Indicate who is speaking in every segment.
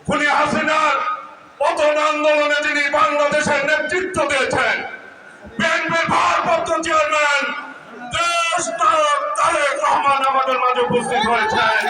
Speaker 1: খুনি হাসিনার পতন আন্দোলনে যিনি বাংলাদেশের নেতৃত্ব দিয়েছেন, বিএনপির ভারপ্রাপ্ত চেয়ারম্যান দেশ নায়ক তারেক রহমান আমাদের মাঝে উপস্থিত হয়েছেন।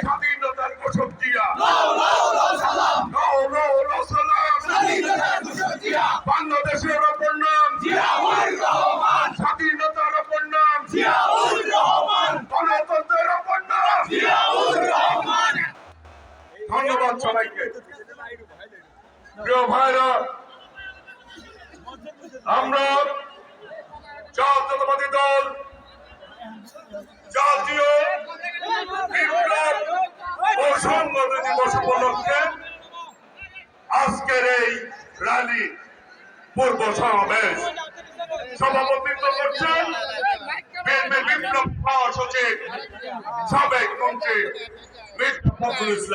Speaker 1: স্বাধীনতার ঘোষক জিয়া, বাংলাদেশের অপর নাম স্বাধীনতার অপর নাম গণতন্ত্রের অপর নাম। ধন্যবাদ সবাইকে। প্রিয় ভাইরা, আমরা জাতীয়তাবাদী দল জাতীয় বিপ্লব ও সংহতি দিবস উপলক্ষে আজকের এই র্যালি পূর্ব সমাবেশ সভাপতিত্ব করছেন বিএনপি বিপ্লব মহাসচিব সাবেক মন্ত্রী মির্জা ফখরুল ইসলাম।